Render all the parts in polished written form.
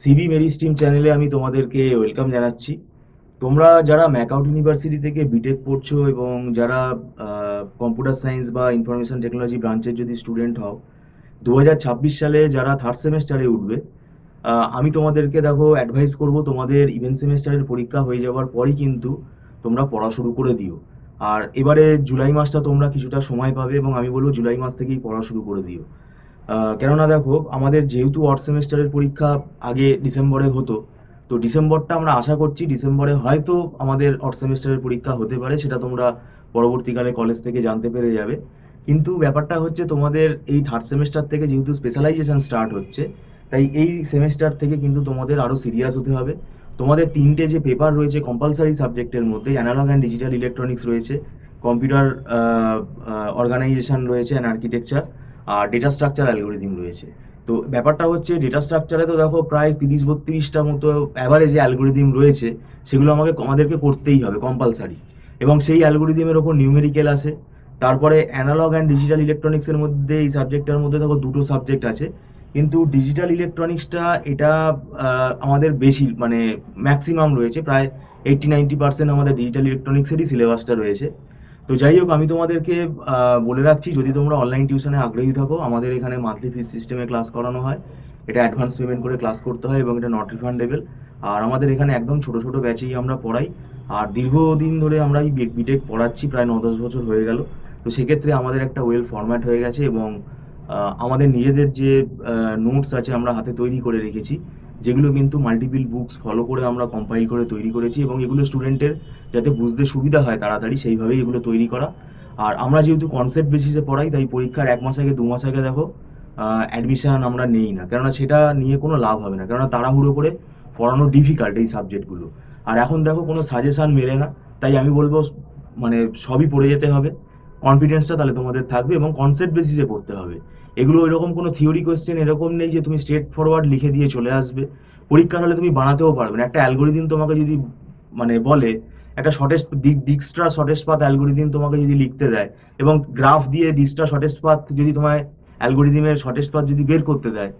CB Mary stream চ্যানেলে আমি তোমাদেরকে ওয়েলকাম জানাচ্ছি। তোমরা যারা ম্যাকআউট ইউনিভার্সিটি থেকে বিটেক পড়ছো এবং যারা কম্পিউটার সায়েন্স বা ইনফরমেশন টেকনোলজি ব্রাঞ্চের যদি স্টুডেন্ট হও, 2026 সালে যারা থার্ড সেমেস্টারে উঠবে, আমি তোমাদেরকে দেখো অ্যাডভাইস করব তোমাদের ইভেন্ট সেমেস্টারের পরীক্ষা হয়ে যাওয়ার পরই কিন্তু তোমরা পড়া শুরু করে দিও। আর এবারে জুলাই মাসটা তোমরা কিছুটা সময় পাবে এবং আমি বলবো জুলাই মাস থেকেই পড়া শুরু করে দিও। কেননা দেখো, আমাদের যেহেতু অড সেমেস্টারের পরীক্ষা আগে ডিসেম্বরে হতো, তো ডিসেম্বরটা আমরা আশা করছি ডিসেম্বরে হয়তো আমাদের অড সেমেস্টারের পরীক্ষা হতে পারে, সেটা তোমরা পরবর্তীকালে কলেজ থেকে জানতে পেরে যাবে। কিন্তু ব্যাপারটা হচ্ছে তোমাদের এই থার্ড সেমেস্টার থেকে যেহেতু স্পেশালাইজেশন স্টার্ট হচ্ছে, তাই এই সেমেস্টার থেকে কিন্তু তোমাদের আরও সিরিয়াস হতে হবে। তোমাদের তিনটে যে পেপার রয়েছে কম্পালসারি সাবজেক্টের মধ্যে, অ্যানালগ অ্যান্ড ডিজিটাল ইলেকট্রনিক্স রয়েছে, কম্পিউটার অর্গানাইজেশন রয়েছে অ্যান্ড আর্কিটেকচার, আর ডেটা স্ট্রাকচার অ্যালগোরিদিম রয়েছে। তো ব্যাপারটা হচ্ছে ডেটা স্ট্রাকচারে তো দেখো প্রায় 30-32টা মতো অ্যাভারেজে অ্যালগোরিদিম রয়েছে, সেগুলো আমাদেরকে করতেই হবে কম্পালসারি। এবং সেই অ্যালগোরিদিমের ওপর নিউমেরিক্যাল আছে। তারপরে অ্যানালগ অ্যান্ড ডিজিটাল ইলেকট্রনিক্সের মধ্যে, এই সাবজেক্টটার মধ্যে দেখো দুটো সাবজেক্ট আছে, কিন্তু ডিজিটাল ইলেকট্রনিক্সটা এটা আমাদের বেশি মানে ম্যাক্সিমাম রয়েছে, প্রায় 80-90% আমাদের ডিজিটাল ইলেকট্রনিক্সেরই সিলেবাসটা রয়েছে। তো যাই হোক, আমি তোমাদেরকে বলে রাখছি, যদি তোমরা অনলাইন টিউশনে আগ্রহী থাকো, আমাদের এখানে মান্থলি ফিস সিস্টেমে ক্লাস করানো হয়। এটা অ্যাডভান্স পেমেন্ট করে ক্লাস করতে হয় এবং এটা নট রিফান্ডেবল। আর আমাদের এখানে একদম ছোট ছোট ব্যাচেই আমরা পড়াই। আর দীর্ঘদিন ধরে আমরা এই বিটেক পড়াচ্ছি, প্রায় 9-10 বছর হয়ে গেল। তো সেক্ষেত্রে আমাদের একটা ওয়েল ফরম্যাট হয়ে গেছে এবং আমাদের নিজেদের যে নোটস আছে আমরা হাতে তৈরি করে রেখেছি, যেগুলো কিন্তু মাল্টিপল বুকস ফলো করে আমরা কম্পাইল করে তৈরি করেছি, এবং এগুলো স্টুডেন্টের যাতে বুঝতে সুবিধা হয় তাড়াতাড়ি, সেইভাবেই এগুলো তৈরি করা। আর আমরা যেহেতু কনসেপ্ট বেসিসে পড়াই, তাই পরীক্ষার 1 মাস আগে 2 মাস আগে দেখো অ্যাডমিশন আমরা নেই না, কেননা সেটা নিয়ে কোনো লাভ হবে না, কেননা তাড়াহুড়ো করে পড়ানো ডিফিকাল্ট এই সাবজেক্টগুলো। আর এখন দেখো কোনো সাজেশান মেলে না, তাই আমি বলবো মানে সবই পড়ে যেতে হবে। কনফিডেন্সটা তাহলে তোমাদের থাকবে এবং কনসেপ্ট বেসিসে পড়তে হবে। এগুলো এরকম কোনো থিওরি কোয়েশ্চেন এরকম নেই যে তুমি স্ট্রেট ফরওয়ার্ড লিখে দিয়ে চলে আসবে। পরীক্ষার হলে তুমি বানাতেও পারবে না। একটা অ্যালগোরিদিম তোমাকে যদি মানে বলে, একটা শর্টেস্ট ডিক্সট্রা শর্টেস্ট পাথ অ্যালগোরিদিম তোমাকে যদি লিখতে দেয়, এবং গ্রাফ দিয়ে ডিক্সট্রা শর্টেস্ট পাথ যদি তোমায় অ্যালগোরিদিমের শর্টেস্ট পাথ যদি বের করতে দেয়,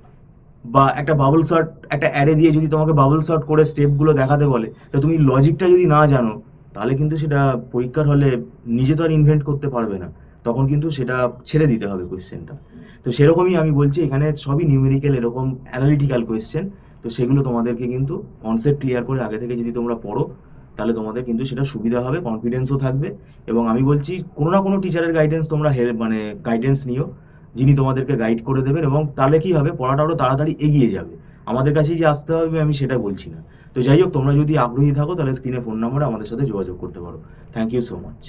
বা একটা বাবল সর্ট, একটা অ্যারে দিয়ে যদি তোমাকে বাবল সর্ট করে স্টেপগুলো দেখাতে বলে, তো তুমি লজিকটা যদি না জানো, তাহলে কিন্তু সেটা পরীক্ষার হলে নিজে তো আর ইনভেন্ট করতে পারবে না, তখন কিন্তু সেটা ছেড়ে দিতে হবে কোয়েশ্চেনটা। তো সেরকমই আমি বলছি, এখানে সবই নিউমেরিক্যাল, এরকম অ্যানালিটিক্যাল কোয়েশ্চেন। তো সেগুলো তোমাদেরকে কিন্তু কনসেপ্ট ক্লিয়ার করে আগে থেকে যদি তোমরা পড়ো, তাহলে তোমাদের কিন্তু সেটা সুবিধা হবে, কনফিডেন্সও থাকবে। এবং আমি বলছি, কোনো না কোনো টিচারের গাইডেন্স তোমরা মানে গাইডেন্স নিও, যিনি তোমাদেরকে গাইড করে দেবেন, এবং তাহলে কি হবে, পড়াটা আরও তাড়াতাড়ি এগিয়ে যাবে। আমাদের কাছেই যে আসতে হবে আমি সেটা বলছি না। তো যাই হোক, তোমরা যদি আগ্রহী থাকো, তাহলে স্ক্রিনে ফোন নাম্বারে আমাদের সাথে যোগাযোগ করতে পারো। Thank you so much.